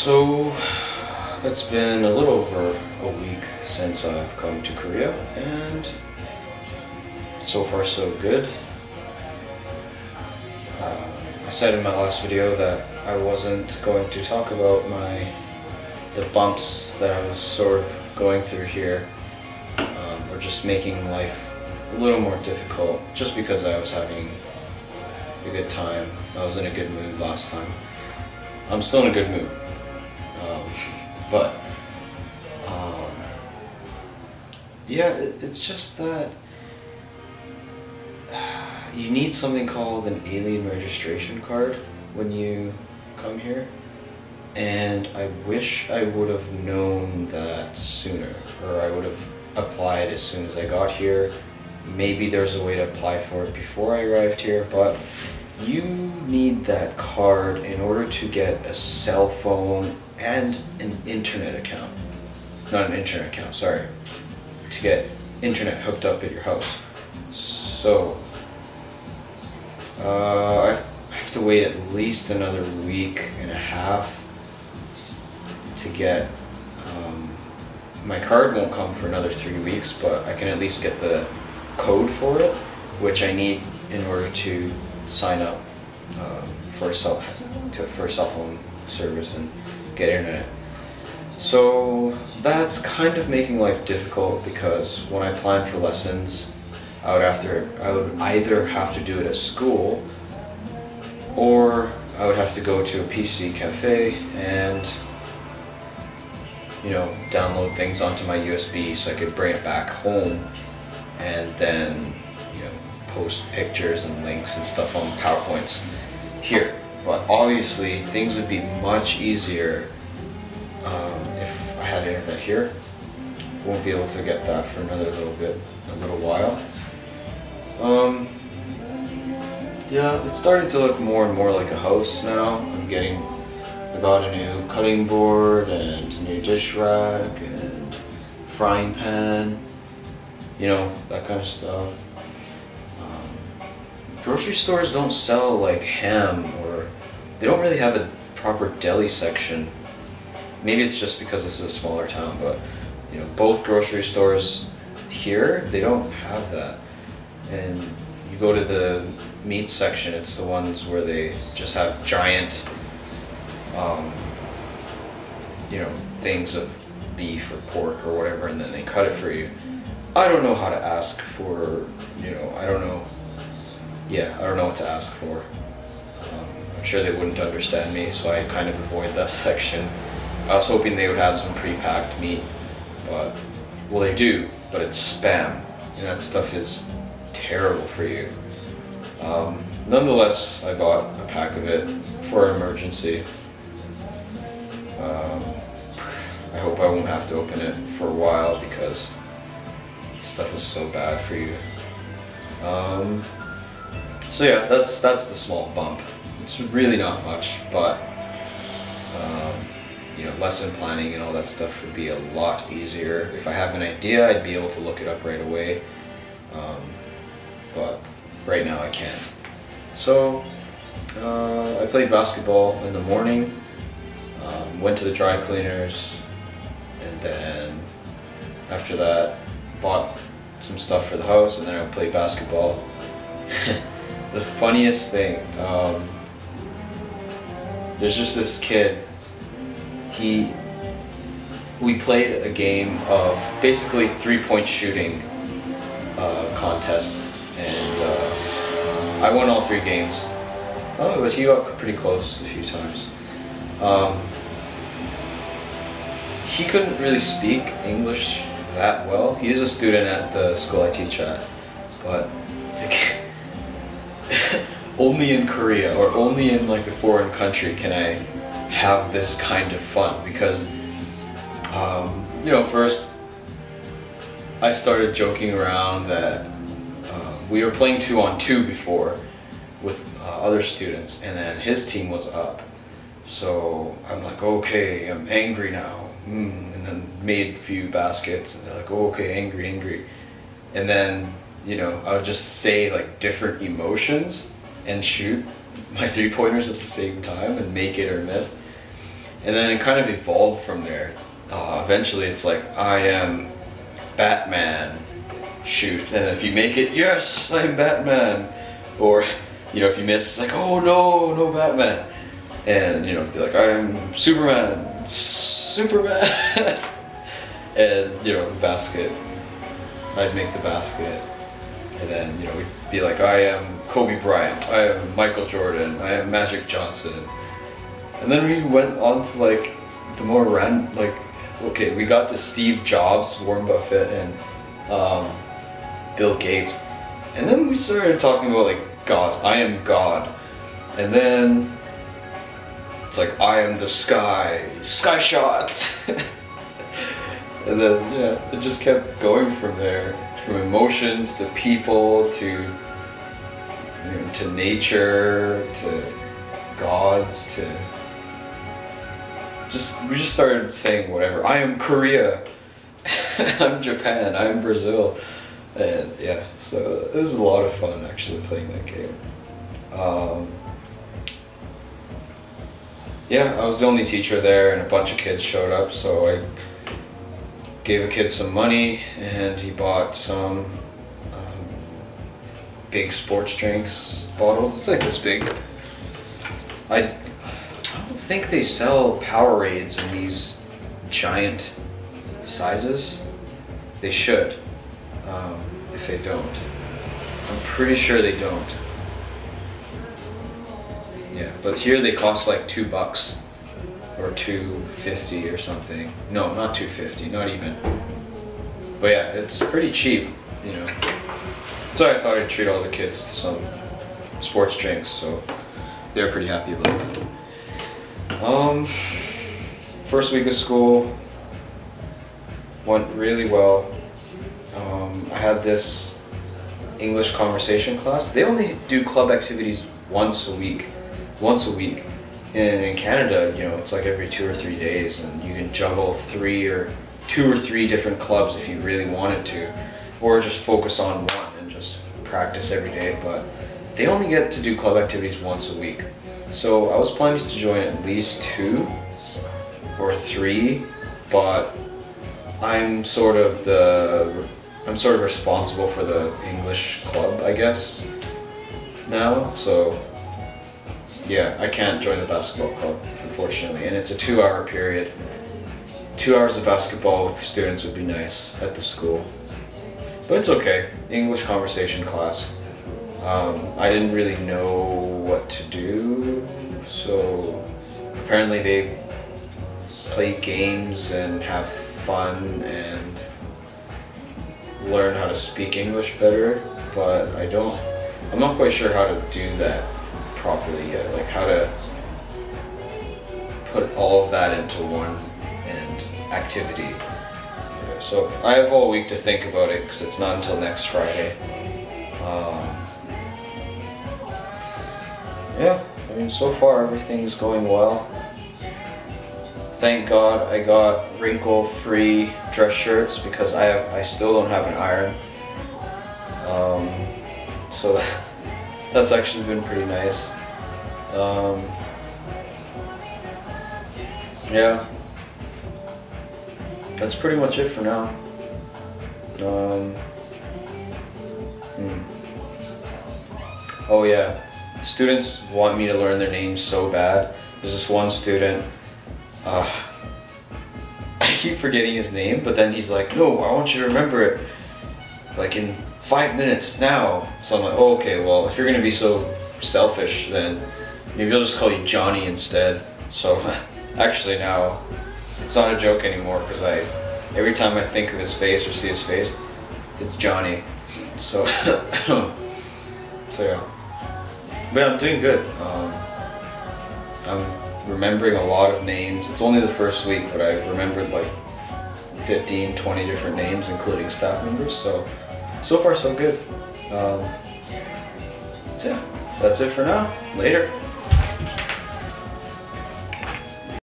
So it's been a little over a week since I've come to Korea, and so far so good. I said in my last video that I wasn't going to talk about the bumps that I was sort of going through here, or just making life a little more difficult, just because I was having a good time. I was in a good mood last time. I'm still in a good mood. But yeah, it's just that you need something called an alien registration card when you come here, and I wish I would have known that sooner, or I would have applied as soon as I got here. Maybe there's a way to apply for it before I arrived here, but you need that card in order to get a cell phone and an internet account. Not an internet account, sorry. To get internet hooked up at your house. So, I have to wait at least another week and a half to get, my card won't come for another 3 weeks, but I can at least get the code for it, which I need in order to sign up for a cell phone service and get internet. So that's kind of making life difficult, because when I plan for lessons, I would either have to do it at school, or I would have to go to a PC cafe and, you know, download things onto my USB so I could bring it back home, and then, you know, post pictures and links and stuff on PowerPoints here. But obviously things would be much easier if I had internet here. Won't be able to get that for a little while. Yeah, it's starting to look more and more like a house now. I got a new cutting board and a new dish rack and frying pan, you know, that kind of stuff. Grocery stores don't sell like ham, or they don't really have a proper deli section. Maybe it's just because this is a smaller town, but you know, both grocery stores here, they don't have that. And you go to the meat section, it's the ones where they just have giant, you know, things of beef or pork or whatever, and then they cut it for you. I don't know how to ask for, you know, I don't know what to ask for. I'm sure they wouldn't understand me, so I kind of avoid that section. I was hoping they would have some pre-packed meat, but, well, they do, but it's Spam, and that stuff is terrible for you. Nonetheless, I bought a pack of it for an emergency. I hope I won't have to open it for a while, because stuff is so bad for you. So yeah, that's the small bump. It's really not much, but you know, lesson planning and all that stuff would be a lot easier. If I have an idea, I'd be able to look it up right away, but right now I can't. So I played basketball in the morning, went to the dry cleaners, and then after that bought some stuff for the house, and then I played basketball. The funniest thing, there's just this kid, we played a game of basically 3-point shooting contest, and I won all 3 games. Oh, he got pretty close a few times. He couldn't really speak English that well. He is a student at the school I teach at, but only in Korea, or only in like a foreign country, can I have this kind of fun, because you know, first I started joking around that we were playing 2-on-2 before with other students, and then his team was up, so I'm like, okay, I'm angry now, and then made a few baskets, and they're like, oh, okay, angry, and then, you know, I would just say like different emotions and shoot my 3-pointers at the same time and make it or miss. And then it kind of evolved from there. Eventually it's like, I am Batman, shoot. And if you make it, yes, I'm Batman. Or, you know, if you miss, it's like, oh no, no Batman. And, you know, be like, I am Superman, Superman. And, you know, basket, I'd make the basket. And then, you know, we'd be like, I am Kobe Bryant, I am Michael Jordan, I am Magic Johnson. And then we went on to like the more random, like, okay, we got to Steve Jobs, Warren Buffett, and Bill Gates. And then we started talking about like gods. I am God. And then it's like, I am the sky, sky shot. And then, yeah, it just kept going from there. From emotions to people to, you know, to nature to gods to we just started saying whatever. I am Korea. I'm Japan. I'm Brazil. And yeah, so it was a lot of fun actually playing that game. Yeah, I was the only teacher there, and a bunch of kids showed up, so I gave a kid some money, and he bought some big sports drinks bottles. It's like this big. I don't think they sell Powerades in these giant sizes. They should, if they don't. I'm pretty sure they don't. Yeah, but here they cost like $2 or $2.50 or something. No, not $2.50, not even. But yeah, it's pretty cheap, you know. So I thought I'd treat all the kids to some sports drinks, so they're pretty happy about that. First week of school went really well. I had this English conversation class. They only do club activities once a week. And in Canada, you know, it's like every 2 or 3 days, and you can juggle 2 or 3 different clubs if you really wanted to, or just focus on one and just practice every day. But they only get to do club activities once a week. So I was planning to join at least 2 or 3, but I'm sort of responsible for the English club, I guess, now. So yeah, I can't join the basketball club, unfortunately, and it's a 2-hour period. 2 hours of basketball with students would be nice at the school, but it's okay. English conversation class. I didn't really know what to do, so apparently they play games and have fun and learn how to speak English better, but I'm not quite sure how to do that properly yet, like how to put all of that into one activity. So I have all week to think about it because it's not until next Friday. Yeah, I mean, so far everything's going well. Thank God I got wrinkle-free dress shirts because I still don't have an iron. So that's actually been pretty nice. Yeah, that's pretty much it for now. Oh yeah, students want me to learn their names so bad. There's this one student, I keep forgetting his name, but then he's like, no, I want you to remember it like in 5 minutes now. So I'm like, oh, okay, well, if you're gonna be so selfish, then maybe I'll just call you Johnny instead. So actually now it's not a joke anymore, because every time I think of his face or see his face, it's Johnny. So so yeah, but I'm doing good. I'm remembering a lot of names. It's only the first week, but I've remembered like 15, 20 different names, including staff members. So far so good. So yeah, that's it for now. Later.